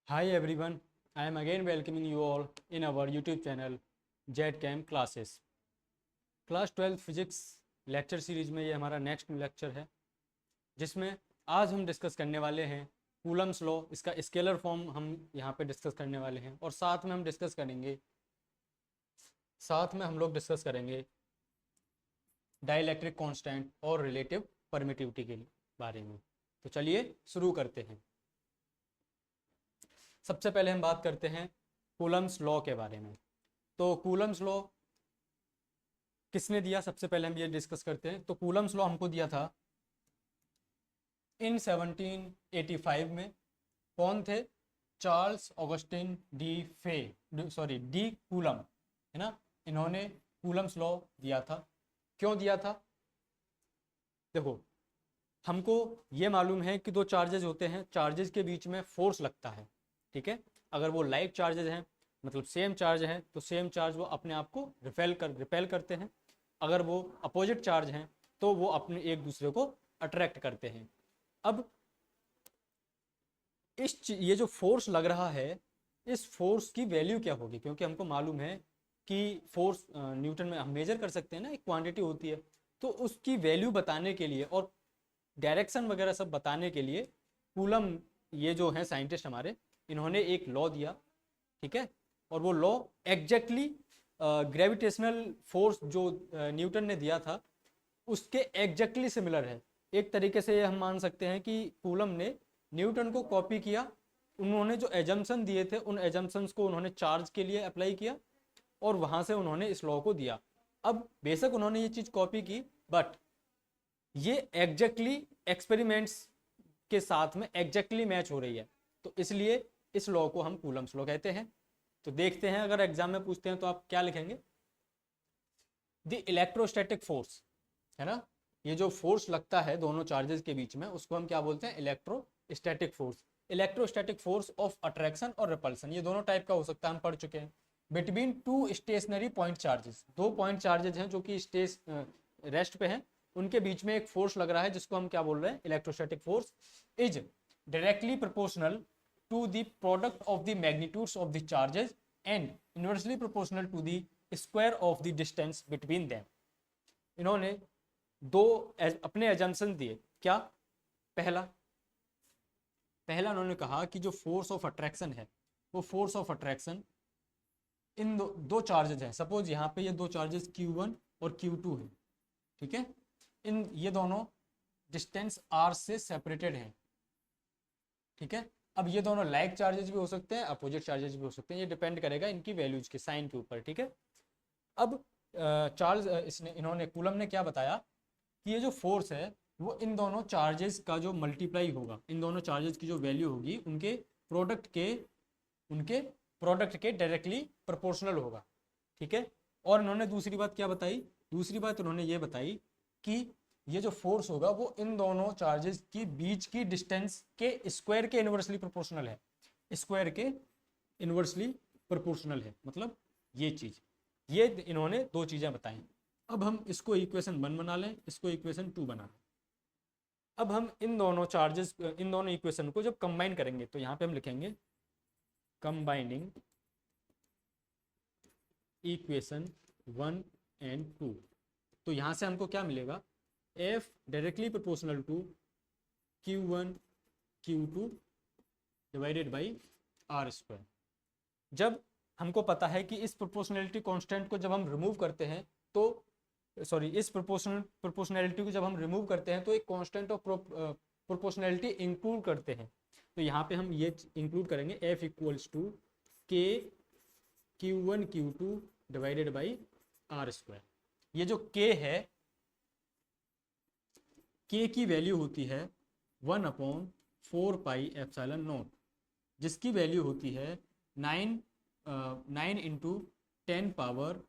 Hi everyone, I am again welcoming you all in our YouTube channel JetCam Classes. Class 12 physics lecture series में ये हमारा next lecture है जिसमें आज हम डिस्कस करने वाले हैं कूलम्स लॉ। इसका स्केलर फॉर्म हम यहाँ पे डिस्कस करने वाले हैं और साथ में हम लोग डिस्कस करेंगे डाइलेक्ट्रिक कांस्टेंट और रिलेटिव परमिटिविटी के बारे में। तो चलिए शुरू करते हैं। सबसे पहले हम बात करते हैं कूलम्स लॉ के बारे में। तो कूलम्स लॉ किसने दिया, सबसे पहले हम ये डिस्कस करते हैं। तो कूलम्स लॉ हमको दिया था इन 1785 में। कौन थे? चार्ल्स ऑगस्टिन डी कूलम, है ना। इन्होंने कूलम्स लॉ दिया था। क्यों दिया था? देखो, हमको ये मालूम है कि दो चार्जेस होते हैं, चार्जेस के बीच में फोर्स लगता है, ठीक है। अगर वो लाइक चार्जेस हैं, मतलब सेम चार्ज हैं, तो सेम चार्ज वो अपने आप को रिपेल करते हैं। अगर वो अपोजिट चार्ज हैं तो वो अपने एक दूसरे को अट्रैक्ट करते हैं। अब ये जो फोर्स लग रहा है, इस फोर्स की वैल्यू क्या होगी? क्योंकि हमको मालूम है कि फोर्स न्यूटन में हम मेजर कर सकते हैं ना, एक क्वांटिटी होती है। तो उसकी वैल्यू बताने के लिए और डायरेक्शन वगैरह सब बताने के लिए कूलम, ये जो है साइंटिस्ट हमारे, इन्होंने एक लॉ दिया, ठीक है। और वो लॉ एग्जैक्टली ग्रेविटेशनल फोर्स जो न्यूटन ने दिया था उसके एग्जैक्टली सिमिलर है। एक तरीके से ये हम मान सकते हैं कि कूलम ने न्यूटन को कॉपी किया। उन्होंने जो एजम्पशन दिए थे उन एजम्पशंस को उन्होंने चार्ज के लिए अप्लाई किया और वहां से उन्होंने इस लॉ को दिया। अब बेशक उन्होंने ये चीज कॉपी की, बट ये एग्जैक्टली एक्सपेरिमेंट्स के साथ में एग्जैक्टली मैच हो रही है। तो इसलिए इस लॉ को हम कूलम्स लॉ कहते हैं। तो देखते हैं, अगर एग्जाम में पूछते हैं तो आप क्या लिखेंगे? द इलेक्ट्रोस्टैटिक फोर्स, है ना। ये जो फोर्स लगता है दोनों चार्जेस के बीच में उसको हम क्या बोलते हैं? Electrostatic force. Electrostatic force of attraction और रिपल्सन, ये दोनों टाइप का हो सकता है, हम पढ़ चुके हैं। Between two stationary point charges, दो पॉइंट चार्जेस हैं जो कि रेस्ट पे हैं, उनके बीच में एक फोर्स लग रहा है जिसको हम क्या बोल रहे हैं? Electrostatic force is directly proportional to the product of the magnitudes of the charges and inversely proportional to the square of the distance between them। इन्होंने दो अपने एजम्पशन दिए। क्या? पहला पहला उन्होंने कहा कि जो फोर्स ऑफ अट्रैक्शन है, वो फोर्स ऑफ अट्रैक्शन इन दो चार्जेस हैं। सपोज यहाँ पे ये दो चार्जेस Q1 और Q2 है, ठीक है। ये दोनों डिस्टेंस r से सेपरेटेड हैं, ठीक है। अब ये दोनों लाइक चार्जेस भी हो सकते हैं, अपोजिट चार्जेस भी हो सकते हैं, ये डिपेंड करेगा इनकी वैल्यूज के साइन के ऊपर, ठीक है। अब इन्होंने कूलम ने क्या बताया कि ये जो फोर्स है वो इन दोनों चार्जेस का जो मल्टीप्लाई होगा, इन दोनों चार्जेस की जो वैल्यू होगी उनके प्रोडक्ट के डायरेक्टली प्रोपोर्शनल होगा, ठीक है। और इन्होंने दूसरी बात क्या बताई? दूसरी बात उन्होंने ये बताई कि ये जो फोर्स होगा वो इन दोनों चार्जेस की बीच की डिस्टेंस के स्क्वायर के इनवर्सली प्रोपोर्शनल है। स्क्वायर के इनवर्सली प्रोपोर्शनल है, मतलब ये चीज, ये इन्होंने दो चीजें बताई। अब हम इसको इक्वेशन 1 बना लें, इसको इक्वेशन 2 बना लें। अब हम इन दोनों इक्वेशन को जब कंबाइन करेंगे तो यहाँ पे हम लिखेंगे कंबाइनिंग इक्वेशन 1 एंड 2। तो यहाँ से हमको क्या मिलेगा? F directly proportional to Q1 Q2 divided by R square. जब हमको पता है कि इस प्रोपोर्शनैलिटी कांस्टेंट को जब हम रिमूव करते हैं तो इस प्रोपोर्शनैलिटी को जब हम रिमूव करते हैं तो एक कांस्टेंट ऑफ प्रोपोर्शनैलिटी इंक्लूड करते हैं। तो यहाँ पे हम ये इंक्लूड करेंगे F इक्वल्स टू के Q1 Q2 divided by R square. ये जो K है, K की वैल्यू होती है 1/4πε0, जिसकी वैल्यू होती है 9 इंटू 10 पावर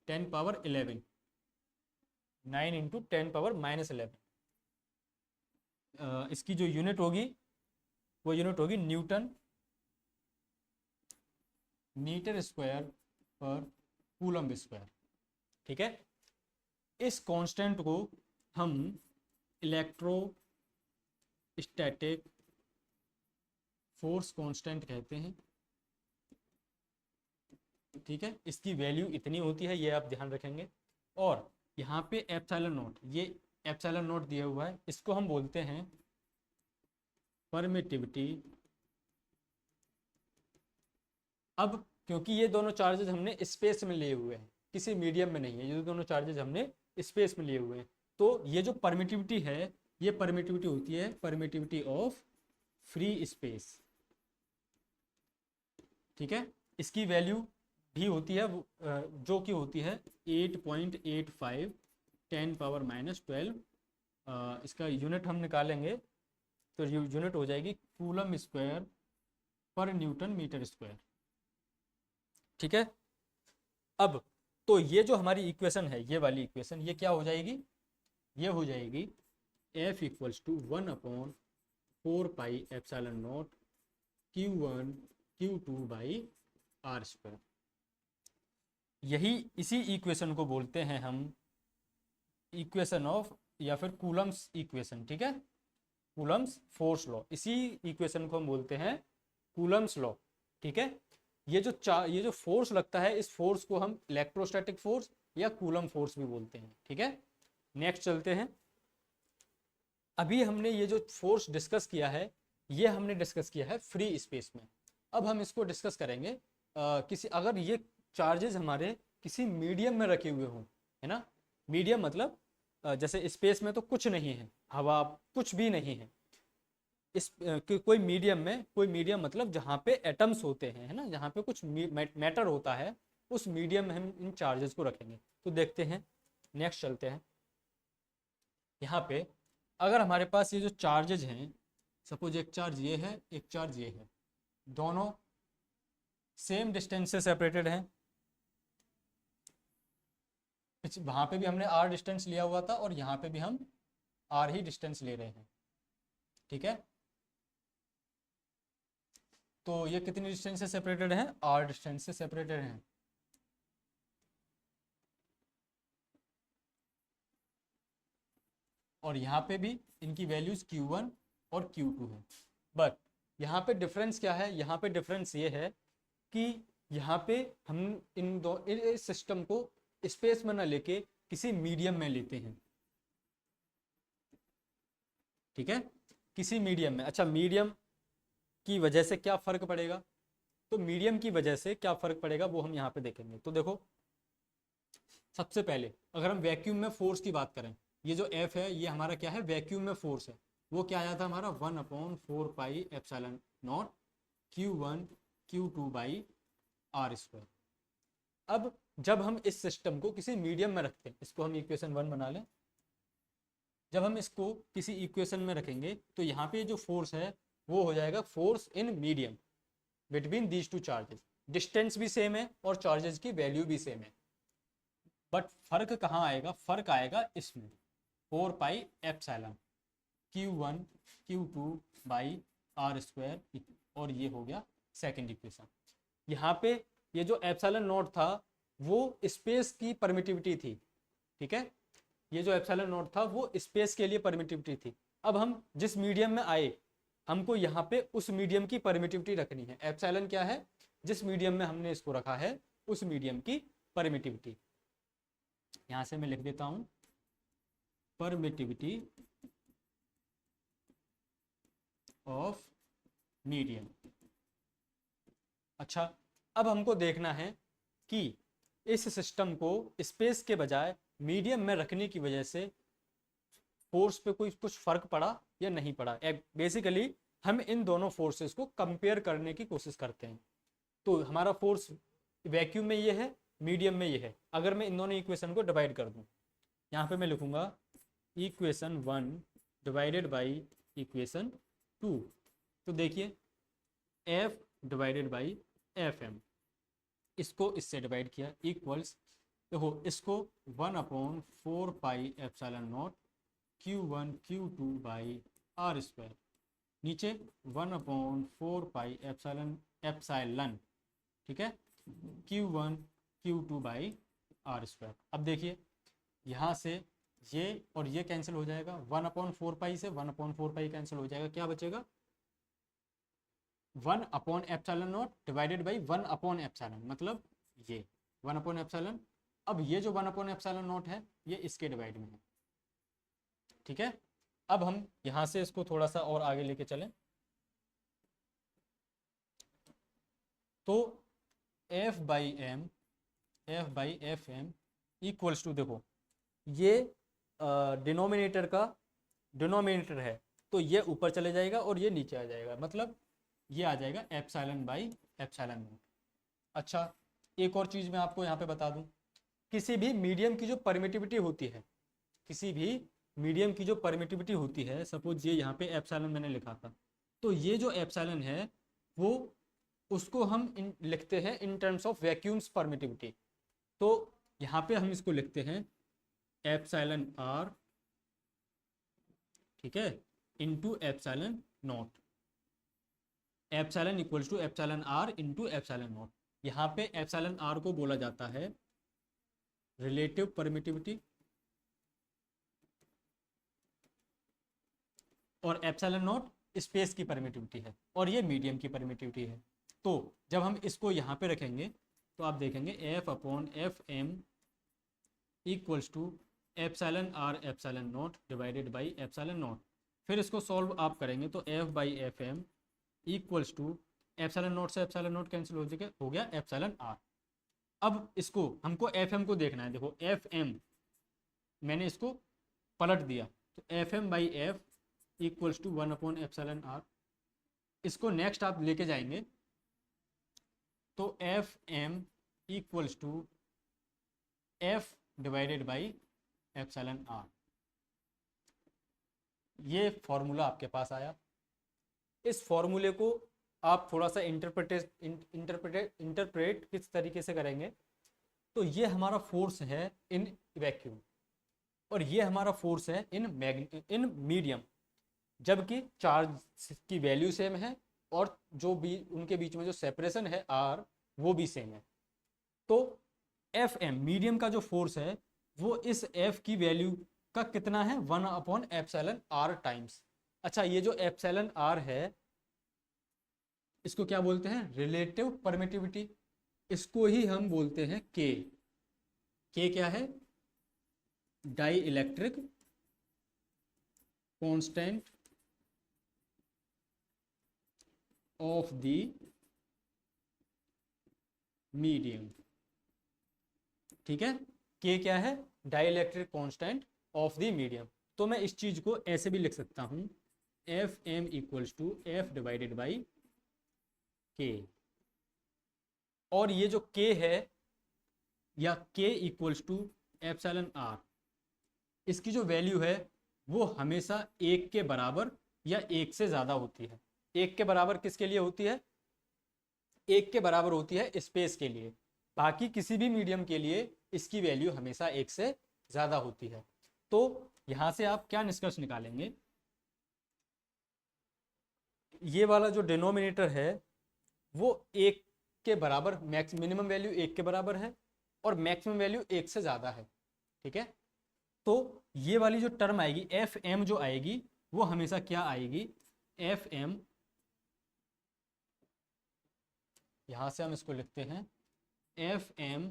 11, 9 इंटू 10 पावर-11। इसकी जो यूनिट होगी वो यूनिट होगी न्यूटन मीटर स्क्वायर पर कूलम स्क्वायर, ठीक है। इस कांस्टेंट को हम इलेक्ट्रोस्टैटिक फोर्स कांस्टेंट कहते हैं, ठीक है। इसकी वैल्यू इतनी होती है, ये आप ध्यान रखेंगे। और यहाँ पे एप्सिलॉन नोट, ये एप्सिलॉन नोट दिया हुआ है, इसको हम बोलते हैं परमिटिविटी। अब क्योंकि ये दोनों चार्जेस हमने स्पेस में लिए हुए हैं, किसी मीडियम में नहीं है, ये दोनों चार्जेस हमने स्पेस में लिए हुए हैं, तो ये जो परमिटिविटी है, ये परमिटिविटी होती है परमिटिविटी ऑफ फ्री स्पेस, ठीक है। इसकी वैल्यू भी होती है जो कि होती है 8.85 10⁻⁻12। इसका यूनिट हम निकालेंगे तो यूनिट हो जाएगी कूलम स्क्वायर पर न्यूटन मीटर स्क्वायर, ठीक है। अब तो ये जो हमारी इक्वेशन है, ये वाली इक्वेशन, ये क्या हो जाएगी, ये हो जाएगी F equals to 1/4πε0 Q1 Q2 by R square. यही इसी इक्वेशन को बोलते हैं हम इक्वेशन ऑफ, या फिर कूलम्स इक्वेशन, ठीक है, कूलम्स फोर्स लॉ। इसी इक्वेशन को हम बोलते हैं कूलम्स लॉ, ठीक है। ये जो फोर्स लगता है, इस फोर्स को हम इलेक्ट्रोस्टैटिक फोर्स या कूलम फोर्स भी बोलते हैं, ठीक है। नेक्स्ट चलते हैं। अभी हमने ये जो फोर्स डिस्कस किया है, ये हमने डिस्कस किया है फ्री स्पेस में। अब हम इसको डिस्कस करेंगे किसी, अगर ये चार्जेस हमारे किसी मीडियम में रखे हुए हों, है ना। मीडियम मतलब जैसे स्पेस में तो कुछ नहीं है, हवा कुछ भी नहीं है, इस कोई मीडियम मतलब जहाँ पे एटम्स होते हैं, है ना, जहाँ पे कुछ मैटर होता है, उस मीडियम में हम इन चार्जेस को रखेंगे। तो देखते हैं, नेक्स्ट चलते हैं। यहाँ पे अगर हमारे पास ये जो चार्जेज हैं, सपोज एक चार्ज ये है, एक चार्ज ये है, दोनों सेम डिस्टेंस से सेपरेटेड हैं, वहाँ पे भी हमने r डिस्टेंस लिया हुआ था और यहाँ पे भी हम r ही डिस्टेंस ले रहे हैं, ठीक है। तो ये कितनी डिस्टेंस से सेपरेटेड हैं, r डिस्टेंस से सेपरेटेड हैं। और यहाँ पे भी इनकी वैल्यूज Q1 और Q2 है। बट यहाँ पे डिफरेंस क्या है, यहाँ पे डिफरेंस ये है कि यहाँ पे हम इस सिस्टम को स्पेस में ना लेके किसी मीडियम में लेते हैं, ठीक है, किसी मीडियम में। अच्छा, मीडियम की वजह से क्या फर्क पड़ेगा, तो मीडियम की वजह से क्या फर्क पड़ेगा वो हम यहाँ पे देखेंगे। तो देखो, सबसे पहले अगर हम वैक्यूम में फोर्स की बात करें, ये जो F है, ये हमारा क्या है, वैक्यूम में फोर्स है। वो क्या आया था हमारा 1/4πε0 Q1 Q2 by R square. अब जब हम इस सिस्टम को किसी मीडियम में रखते हैं, इसको हम इक्वेशन 1 बना लें, जब हम इसको किसी इक्वेशन में रखेंगे तो यहाँ पे जो फोर्स है वो हो जाएगा force in medium between these two charges. Distance भी सेम है और चार्जेस की वैल्यू भी सेम है, बट फर्क कहाँ आएगा, फर्क आएगा इसमें 4πε Q1 Q2 by R square, और ये हो गया सेकेंड इक्वेशन। यहाँ पे ये जो एप्सिलॉन नॉट था वो स्पेस की परमिटिविटी थी, ठीक है, ये जो एप्सिलॉन नॉट था वो स्पेस के लिए परमिटिविटी थी। अब हम जिस मीडियम में आए, हमको यहाँ पे उस मीडियम की परमिटिविटी रखनी है। एप्सिलॉन क्या है, जिस मीडियम में हमने इसको रखा है उस मीडियम की परमिटिविटी। यहाँ से मैं लिख देता हूँ परमिटिविटी ऑफ मीडियम। अच्छा, अब हमको देखना है कि इस सिस्टम को स्पेस के बजाय मीडियम में रखने की वजह से फोर्स पे कोई कुछ फर्क पड़ा या नहीं पड़ा। बेसिकली हम इन दोनों फोर्सेस को कंपेयर करने की कोशिश करते हैं। तो हमारा फोर्स वैक्यूम में ये है, मीडियम में ये है। अगर मैं इन दोनों इक्वेशन को डिवाइड कर दूं, यहाँ पे मैं लिखूंगा इक्वेशन 1 डिवाइडेड बाई इक्वेशन 2। तो देखिए F डिवाइडेड बाई FM, इसको इससे डिवाइड किया, इक्वल्स, देखो इसको 1/4πε0 Q1 Q2 by R square, नीचे 1/4πε, ठीक है, Q1 Q2 by R square. अब देखिए यहाँ से ये और ये कैंसिल हो जाएगा, 1/4π से 1/4π कैंसिल हो जाएगा, क्या बचेगा 1/एप्सिलॉन नॉट डिवाइडेड बाई 1/एप्सिलॉन, मतलब ये 1/एप्सिलॉन। अब ये जो 1/एप्सिलॉन नॉट है ये इसके डिवाइड में है, ठीक है। अब हम यहाँ से इसको थोड़ा सा और आगे लेके चलें, तो F/m इक्वल्स टू, देखो ये डिनोमिनेटर का डिनोमिनेटर है, तो ये ऊपर चले जाएगा और ये नीचे आ जाएगा, मतलब ये आ जाएगा एप्सिलॉन/एप्सिलॉन नॉट। अच्छा, एक और चीज़ मैं आपको यहाँ पे बता दूँ, किसी भी मीडियम की जो परमिटिविटी होती है, किसी भी मीडियम की जो परमिटिविटी होती है, सपोज ये यहाँ पे एप्सिलॉन मैंने लिखा था, तो ये जो एप्सिलॉन है वो, उसको हम लिखते हैं in terms of vacuums permittivity. तो यहाँ पे हम इसको लिखते हैं एप्सिलॉन आर, ठीक है, into epsilon naught. Epsilon equals to epsilon R into epsilon naught. यहाँ पे एप्सिलॉन आर को बोला जाता है रिलेटिव परमिटिविटी और एप्सिलॉन नॉट स्पेस की परमिटिविटी है, और ये मीडियम की परमिटिविटी है। तो जब हम इसको यहाँ पे रखेंगे तो आप देखेंगे F/Fm equals to epsilon R epsilon naught divided by epsilon naught. फिर इसको सॉल्व आप करेंगे तो F/Fm equals to epsilon naught से एप्सिलॉन नॉट कैंसिल हो गया एप्सिलॉन आर। अब इसको हमको Fm को देखना है, देखो Fm मैंने इसको पलट दिया, तो Fm/F इक्वल्स टू 1/एप्सिलॉन आर। इसको नेक्स्ट आप लेके जाएंगे तो Fm equals to F divided by epsilon R. ये फॉर्मूला आपके पास आया। इस फॉर्मूले को आप थोड़ा सा इंटरप्रेट किस तरीके से करेंगे, तो ये हमारा फोर्स है इन वैक्यूम और ये हमारा फोर्स है इन मीडियम, जबकि चार्ज की वैल्यू सेम है और जो भी उनके बीच में जो सेपरेशन है आर वो भी सेम है। तो Fm मीडियम का जो फोर्स है वो इस F की वैल्यू का कितना है 1/एप्सिलॉन टाइम्स। अच्छा, ये जो एप्सिलॉन आर है इसको क्या बोलते हैं, रिलेटिव परमिटिविटी, इसको ही हम बोलते हैं K। K क्या है, dielectric constant of the medium, ठीक है। K क्या है, dielectric constant of the medium. तो मैं इस चीज को ऐसे भी लिख सकता हूं Fm equals to F divided by K, और ये जो K है या K equals to epsilon R, इसकी जो वैल्यू है वो हमेशा 1 के बराबर या 1 से ज़्यादा होती है। 1 के बराबर किसके लिए होती है, 1 के बराबर होती है स्पेस के लिए, बाकी किसी भी मीडियम के लिए इसकी वैल्यू हमेशा 1 से ज़्यादा होती है। तो यहाँ से आप क्या निष्कर्ष निकालेंगे, ये वाला जो डिनोमिनेटर है वो 1 के बराबर, मिनिमम वैल्यू 1 के बराबर है और मैक्सिमम वैल्यू 1 से ज़्यादा है, ठीक है। तो ये वाली जो टर्म आएगी Fm जो आएगी वो हमेशा क्या आएगी, Fm, यहां से हम इसको लिखते हैं Fm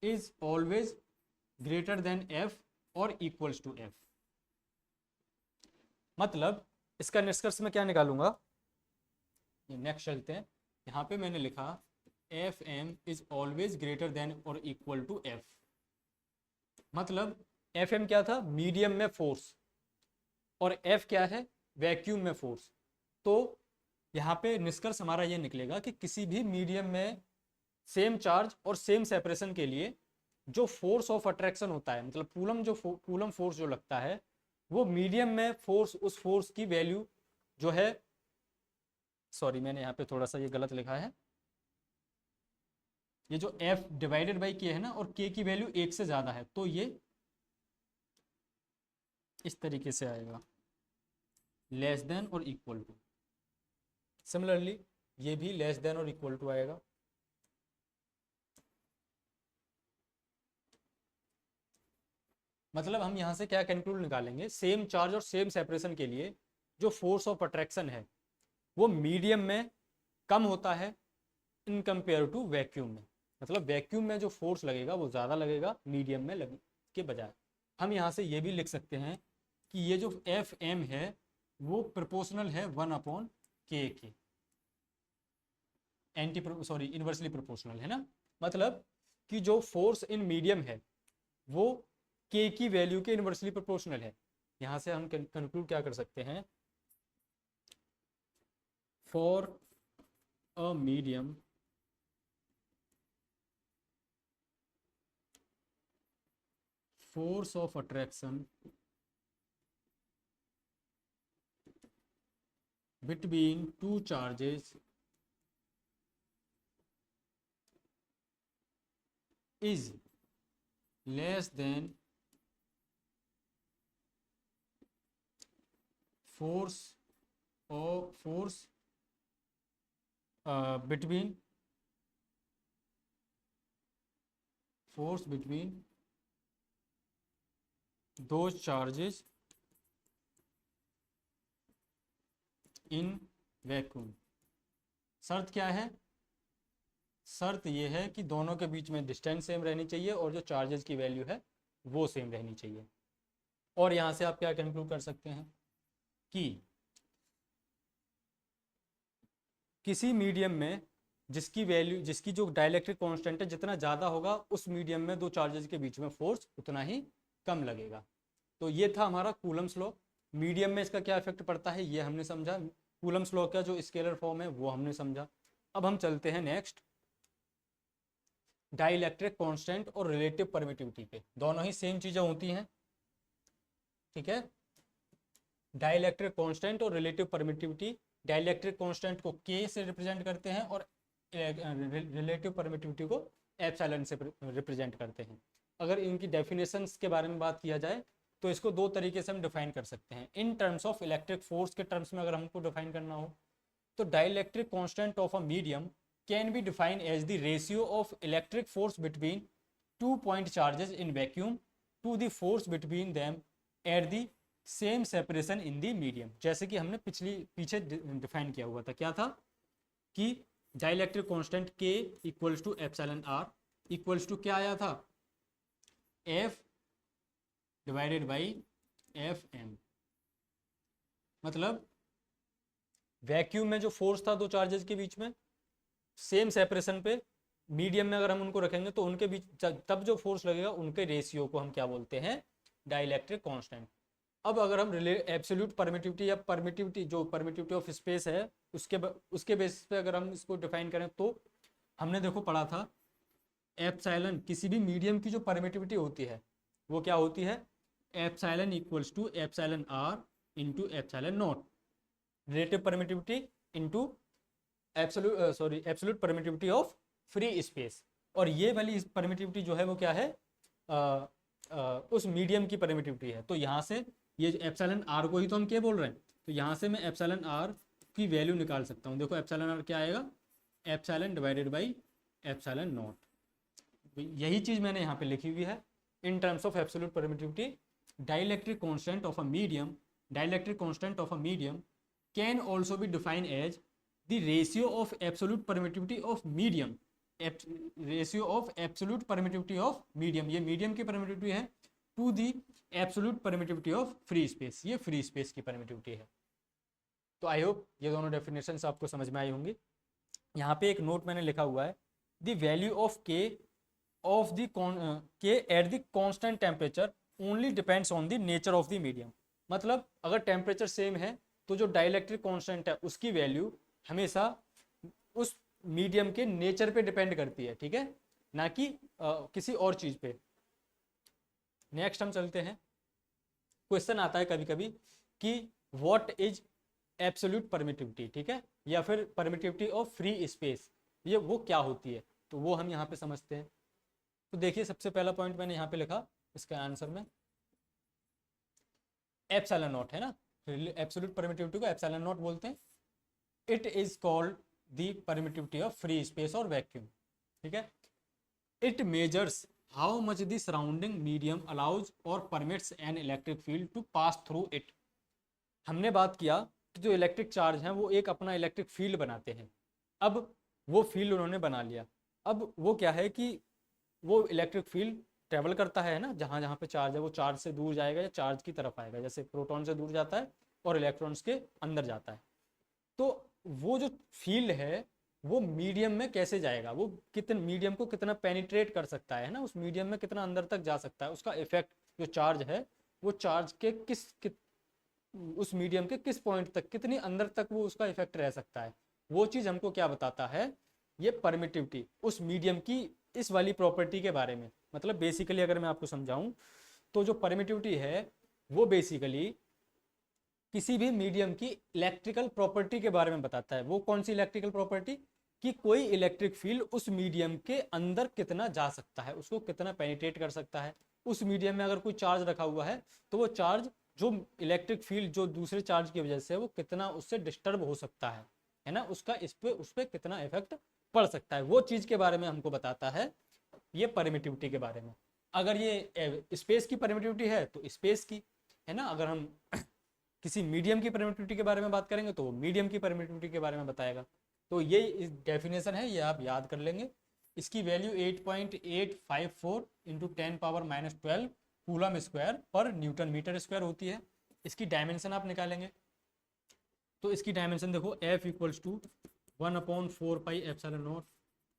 is always greater than F और इक्वल्स टू F। मतलब इसका निष्कर्ष में क्या निकालूंगा, नेक्स्ट चलते हैं। यहाँ पे मैंने लिखा Fm is always greater than और इक्वल टू F। मतलब Fm क्या था, मीडियम में फोर्स, और F क्या है, वैक्यूम में फोर्स। तो यहाँ पे निष्कर्ष हमारा ये निकलेगा कि किसी भी मीडियम में सेम चार्ज और सेम सेपरेशन के लिए जो फोर्स ऑफ अट्रैक्शन होता है, मतलब कूलम फोर्स जो लगता है, वो मीडियम में फोर्स, उस फोर्स की वैल्यू जो है, सॉरी मैंने यहाँ पे थोड़ा सा ये गलत लिखा है, ये जो F डिवाइडेड बाई K है ना, और K की वैल्यू 1 से ज़्यादा है, तो ये इस तरीके से आएगा, लेस देन और इक्वल टू। सिमिलरली ये भी लेस देन और इक्वल टू आएगा। मतलब हम यहाँ से क्या कंक्लूड निकालेंगे, सेम चार्ज और सेम सेपरेशन के लिए जो फोर्स ऑफ अट्रैक्शन है वो मीडियम में कम होता है इन कंपेयर टू वैक्यूम में। मतलब वैक्यूम में जो फोर्स लगेगा वो ज़्यादा लगेगा मीडियम में लग के बजाय। हम यहाँ से ये भी लिख सकते हैं कि ये जो एफ एम है वो प्रोपोर्शनल है 1/k के, इनवर्सली प्रोपोर्शनल है ना। मतलब कि जो फोर्स इन मीडियम है वो k की वैल्यू के इनवर्सली प्रोपोर्शनल है। यहाँ से हम कंक्लूड क्या कर सकते हैं, for a medium force of attraction between two charges is less than force between those charges in vacuum। शर्त क्या है, शर्त ये है कि दोनों के बीच में डिस्टेंस सेम रहनी चाहिए और जो चार्जेस की वैल्यू है वो सेम रहनी चाहिए। और यहाँ से आप क्या कंक्लूड कर सकते हैं कि किसी मीडियम में जिसकी जो डाइलेक्ट्रिक कांस्टेंट है जितना ज़्यादा होगा उस मीडियम में दो चार्जेस के बीच में फोर्स उतना ही कम लगेगा। तो ये था हमारा कूलम्स लॉ। मीडियम में इसका क्या इफेक्ट पड़ता है ये हमने समझा, कूलम्स लॉ का जो स्केलर फॉर्म है वो हमने समझा। अब हम चलते हैं नेक्स्ट डाइलेक्ट्रिक कांस्टेंट और रिलेटिव परमिटिविटी पे। दोनों ही सेम चीज़ें होती हैं, ठीक है। डाइलेक्ट्रिक कांस्टेंट और रिलेटिव परमिटिविटी, डाइलेक्ट्रिक कांस्टेंट को k से रिप्रेजेंट करते हैं और रिलेटिव परमिटिविटी को एप्सिलॉन से रिप्रेजेंट करते हैं। अगर इनकी डेफिनेशंस के बारे में बात किया जाए तो इसको दो तरीके से हम डिफाइन कर सकते हैं। In terms of electric force के टर्म्स में अगर हमको डिफाइन करना हो तो dielectric constant of a medium can be define as the ratio of electric force between 2 point charges in vacuum to the force between them at the same separation in the medium. जैसे कि हमने पीछे define किया हुआ था, क्या था कि dielectric constant K equals to epsilon R equals to क्या आया था, F डिवाइडेड बाई FM। मतलब वैक्यूम में जो फोर्स था दो चार्जेस के बीच में सेम सेपरेशन पे, मीडियम में अगर हम उनको रखेंगे तो उनके बीच तब जो फोर्स लगेगा उनके रेशियो को हम क्या बोलते हैं, डाइलेक्ट्रिक कांस्टेंट। अब अगर हम एब्सोल्यूट परमिटिविटी या परमिटिविटी ऑफ स्पेस है उसके बेसिस पे अगर हम इसको डिफाइन करें तो हमने देखो पढ़ा था एप्सिलॉन, किसी भी मीडियम की जो परमिटिविटी होती है वो क्या होती है, epsilon equals to epsilon R into epsilon naught, relative permittivity into absolute permittivity of free space. और ये वाली परमिटिविटी जो है वो क्या है, उस मीडियम की परमिटिविटी है। तो यहाँ से ये एप्सिलॉन R को ही तो हम क्या बोल रहे हैं, तो यहाँ से मैं एप्सिलॉन R की वैल्यू निकाल सकता हूँ। देखो एप्सिलॉन R क्या आएगा, epsilon divided by epsilon naught. यही चीज़ मैंने यहाँ पे लिखी हुई है in terms of absolute permittivity. Dielectric constant of a medium can also be define as the ratio of absolute permittivity of medium, ratio of absolute permittivity of medium, ये medium की परमिटिविटी है, to the absolute permittivity of free space, ये free space की permittivity है। तो I hope ये दोनों definitions आपको समझ में आई होंगी। यहाँ पे एक नोट मैंने लिखा हुआ है, the value of k at the constant temperature only depends on the nature of the medium. मतलब अगर टेम्परेचर सेम है तो जो डाइलेक्ट्रिक कांस्टेंट है उसकी वैल्यू हमेशा उस मीडियम के नेचर पे डिपेंड करती है, ठीक है, ना कि किसी और चीज़ पे। नेक्स्ट हम चलते हैं, क्वेश्चन आता है कभी कभी कि व्हाट इज एब्सोल्यूट परमिटिविटी, ठीक है, या फिर परमिटिविटी ऑफ फ्री स्पेस, ये वो क्या होती है, तो वो हम यहाँ पे समझते हैं। तो देखिए सबसे पहला पॉइंट मैंने यहाँ पे लिखा इसका आंसर में एप्सिलॉन नॉट है ना, एब्सोल्यूट परमिटिविटी को एप्सिलॉन नॉट बोलते हैं। It is called the permittivity of free space और वैक्यूम, ठीक है। It measures how much the surrounding medium allows और permits an electric field to pass through it. हमने बात किया जो इलेक्ट्रिक चार्ज हैं वो एक अपना इलेक्ट्रिक फील्ड बनाते हैं। अब वो फील्ड उन्होंने बना लिया। अब वो क्या है कि वो इलेक्ट्रिक फील्ड ट्रेवल करता है ना, जहाँ जहाँ पे चार्ज है वो चार्ज से दूर जाएगा या चार्ज की तरफ आएगा, जैसे प्रोटॉन से दूर जाता है और इलेक्ट्रॉन्स के अंदर जाता है। तो वो जो फील्ड है वो मीडियम में कैसे जाएगा, वो कितने मीडियम को कितना पेनिट्रेट कर सकता है ना, उस मीडियम में कितना अंदर तक जा सकता है, उसका इफेक्ट जो चार्ज है वो चार्ज के उस मीडियम के किस पॉइंट तक, कितनी अंदर तक वो उसका इफेक्ट रह सकता है, वो चीज़ हमको क्या बताता है, ये परमिटिविटी उस मीडियम की इस वाली प्रॉपर्टी के बारे में। मतलब बेसिकली अगर मैं आपको समझाऊं तो जो परमिटिविटी है वो बेसिकली किसी भी मीडियम की इलेक्ट्रिकल प्रॉपर्टी के बारे में बताता है। वो कौन सी इलेक्ट्रिकल प्रॉपर्टी, कि कोई इलेक्ट्रिक फील्ड उस मीडियम के अंदर कितना जा सकता है, उसको कितना पेनिट्रेट कर सकता है। उस मीडियम में अगर कोई चार्ज रखा हुआ है तो वो चार्ज जो इलेक्ट्रिक फील्ड जो दूसरे चार्ज की वजह से वो कितना उससे डिस्टर्ब हो सकता है ना, उसका उस पर कितना इफेक्ट पड़ सकता है, वो चीज़ के बारे में हमको बताता है ये परमिटिविटी के बारे में। अगर ये स्पेस की परमिटिविटी है तो स्पेस की, है ना, अगर हम किसी मीडियम की परमिटिविटी के बारे में बात करेंगे तो मीडियम की परमिटिविटी के बारे में बताएगा। तो ये डेफिनेशन है, ये आप याद कर लेंगे। इसकी वैल्यू 8.854 इंटू 10⁻⁻12 कूलम स्क्वायर पर न्यूटन मीटर स्क्वायर होती है। इसकी डायमेंशन आप निकालेंगे तो इसकी डायमेंशन देखो, F equals to 1/4πε0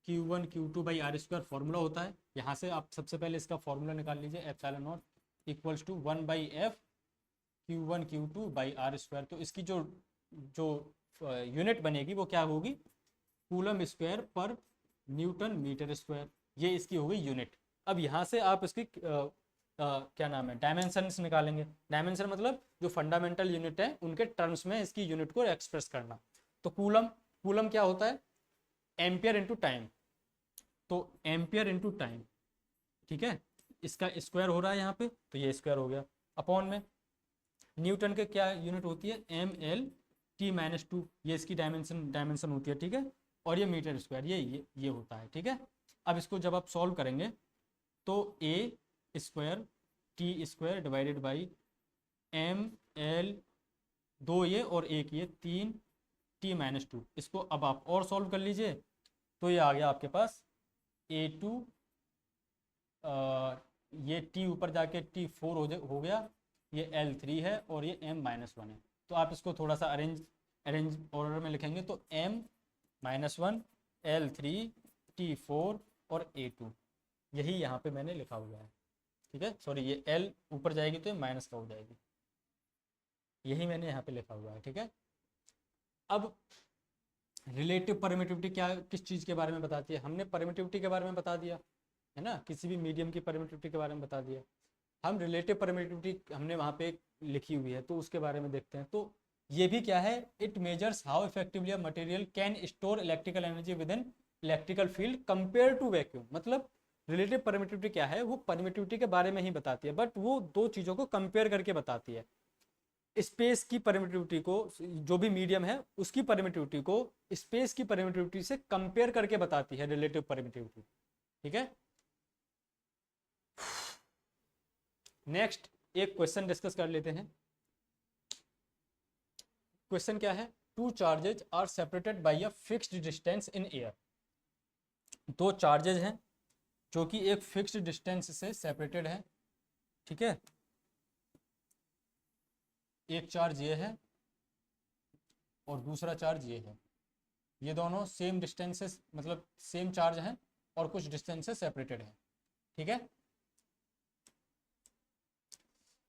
Q1 Q2 by R square formula होता है। यहाँ से आप सबसे पहले इसका फॉर्मूला निकाल लीजिए, ε0 equals to 1/f Q1 Q2 by R square. तो इसकी जो जो यूनिट बनेगी वो क्या होगी, कूलम स्क्वायर पर न्यूटन मीटर स्क्वायर, ये इसकी होगी यूनिट। अब यहाँ से आप इसकी क्या नाम है, डायमेंशंस निकालेंगे। डायमेंशन मतलब जो फंडामेंटल यूनिट है उनके टर्म्स में इसकी यूनिट को एक्सप्रेस करना। तो कूलम, कूलम क्या होता है, एम्पियर इंटू टाइम, तो एम्पियर इंटू टाइम, ठीक है, इसका स्क्वायर हो रहा है यहाँ पे तो ये स्क्वायर हो गया, अपॉन में न्यूटन के क्या यूनिट होती है, ML/T-2, ये इसकी डायमेंशन होती है, ठीक है, और ये मीटर स्क्वायर, ये होता है, ठीक है। अब इसको जब आप सॉल्व करेंगे तो A square T square divided by ML, दो ये और एक ये 3T-2, इसको अब आप और सॉल्व कर लीजिए तो ये आ गया आपके पास A2, ये T ऊपर जाके T4 हो गया, ये L3 है और ये M-1 है। तो आप इसको थोड़ा सा अरेंज ऑर्डर में लिखेंगे तो M-1 L3 T4 और A2, यही यहाँ पे मैंने लिखा हुआ है, ठीक है। सॉरी, ये L ऊपर जाएगी तो ये माइनस का हो जाएगी, यही मैंने यहाँ पे लिखा हुआ है, ठीक है। अब रिलेटिव परमिटिविटी क्या, किस चीज़ के बारे में बताती है, हमने परमिटिविटी के बारे में बता दिया है ना, किसी भी मीडियम की परमिटिविटी के बारे में बता दिया। हम रिलेटिव परमिटिविटी हमने वहाँ पे लिखी हुई है तो उसके बारे में देखते हैं। तो ये भी क्या है, it measures how effectively a material can store electrical energy within electrical field compare to vacuum. मतलब रिलेटिव परमिटिविटी क्या है, वो परमिटिविटी के बारे में ही बताती है, बट वो दो चीज़ों को कंपेयर करके बताती है। स्पेस की परमिटिविटी को, जो भी मीडियम है उसकी परमिटिविटी को स्पेस की परमिटिविटी से कंपेयर करके बताती है रिलेटिव परमिटिविटी, ठीक है। नेक्स्ट एक क्वेश्चन डिस्कस कर लेते हैं। क्वेश्चन क्या है, two charges are separated by a fixed distance in air. दो चार्जेज हैं जो कि एक फिक्स्ड डिस्टेंस से सेपरेटेड है, ठीक है। एक चार्ज ये है और दूसरा चार्ज ये है, ये दोनों सेम डिस्टेंसेस, मतलब सेम चार्ज हैं और कुछ डिस्टेंस से सेपरेटेड है, ठीक है।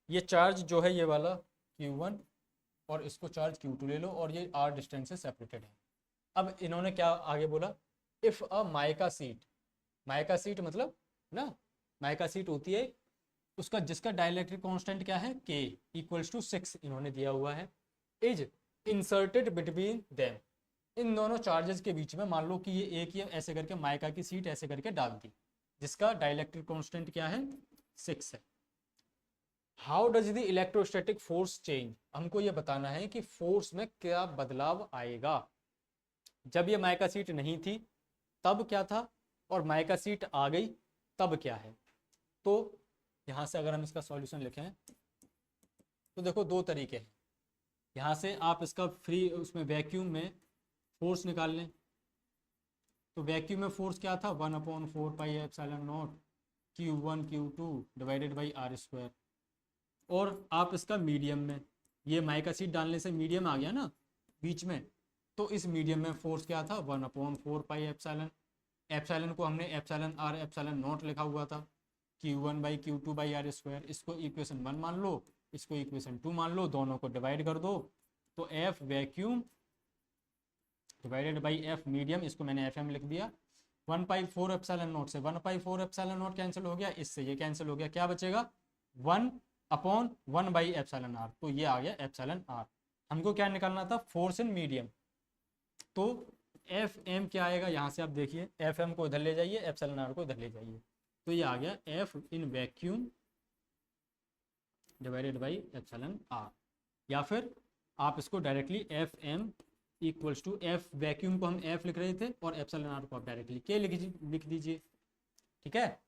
ये चार्ज जो है ये वाला Q1 और इसको चार्ज Q2 ले लो और ये R डिस्टेंस से सेपरेटेड है। अब इन्होंने क्या आगे बोला, if a mica sheet, mica sheet मतलब ना, माइका सीट होती है उसका जिसका डाइलेक्ट्रिक कांस्टेंट क्या है, K इक्वल्स टू 6 इन्होंने दिया हुआ है, इज इंसर्टेड बिटवीन देम, इन दोनों चार्जेस के बीच में मान लो कि ये एक ही ऐसे करके माइका की सीट ऐसे करके डाल दी, जिसका डाइलेक्ट्रिक कांस्टेंट क्या है, 6 है। How does the electrostatic force change, हमको ये बताना है कि फोर्स में क्या बदलाव आएगा। जब ये माइका सीट नहीं थी तब क्या था, और माइका सीट आ गई तब क्या है। तो यहाँ से अगर हम इसका सॉल्यूशन लिखें तो देखो दो तरीके हैं। यहाँ से आप इसका फ्री उसमें वैक्यूम में फोर्स निकाल लें। तो वैक्यूम में फोर्स क्या था, 1/4πε0 Q1 Q2 divided by R square. और आप इसका मीडियम में, ये माइका सीट डालने से मीडियम आ गया ना बीच में, तो इस मीडियम में फोर्स क्या था, 1/4πε। एप्सिलॉन को हमने एप्सिलॉन आर एप्सिलॉन नॉट लिखा हुआ था, Q1/Q2/r²। इसको इक्वेशन 1 मान लो, इसको इक्वेशन 2 मान लो, दोनों को डिवाइड कर दो, तो F vacuum divided by F medium, इसको मैंने एफ एम लिख दिया। 1/4ε0 से 1/4ε0 कैंसिल हो गया, इससे ये कैंसिल हो गया, क्या बचेगा 1/1/εr, तो ये आ गया एप्सिलॉन आर। हमको क्या निकालना था, फोर्स इन मीडियम। तो एफ एम क्या आएगा, यहाँ से आप देखिए एफ एम को इधर ले जाइए, एप्सिलॉन आर को इधर ले जाइए, तो ये आ गया F in vacuum divided by epsilon R. या फिर आप इसको directly F M equals to F vacuum को हम एफ लिख रहे थे और एप्सिलॉन आर को आप डायरेक्टली के लिख दीजिए। ठीक है,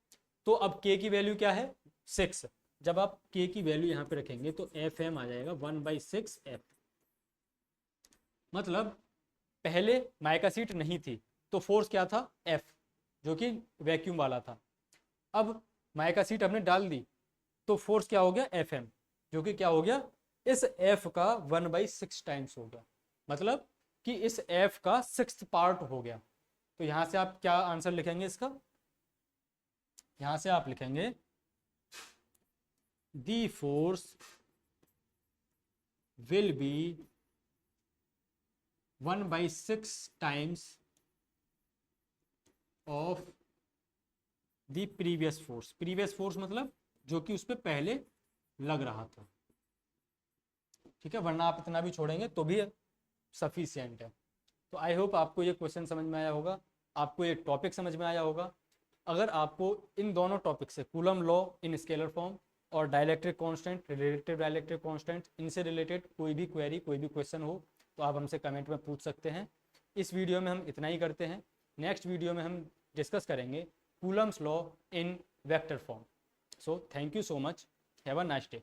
तो अब के की वैल्यू क्या है 6। जब आप के की वैल्यू यहाँ पे रखेंगे तो एफ एम आ जाएगा 1/6 एफ। मतलब पहले माइका सीट नहीं थी तो फोर्स क्या था एफ, जो कि वैक्यूम वाला था। अब माइका सीट हमने डाल दी तो फोर्स क्या हो गया एफ एम, जो कि क्या हो गया इस एफ का 1/6 टाइम्स हो गया, मतलब कि इस एफ का 6th पार्ट हो गया। तो यहां से आप क्या आंसर लिखेंगे इसका, यहां से आप लिखेंगे the force will be 1/6 times of the previous force. Previous force मतलब जो कि उस पर पहले लग रहा था। ठीक है, वरना आप इतना भी छोड़ेंगे तो भी सफिशियंट है। तो आई होप आपको ये क्वेश्चन समझ में आया होगा, आपको ये टॉपिक समझ में आया होगा। अगर आपको इन दोनों टॉपिक से coulomb law in scalar form और dielectric constant, relative dielectric constant, इनसे रिलेटेड कोई भी क्वेरी, कोई भी क्वेश्चन हो तो आप हमसे कमेंट में पूछ सकते हैं। इस वीडियो में हम इतना ही करते हैं। नेक्स्ट वीडियो में हम डिस्कस करेंगे Coulomb's law in vector form. So thank you so much, have a nice day.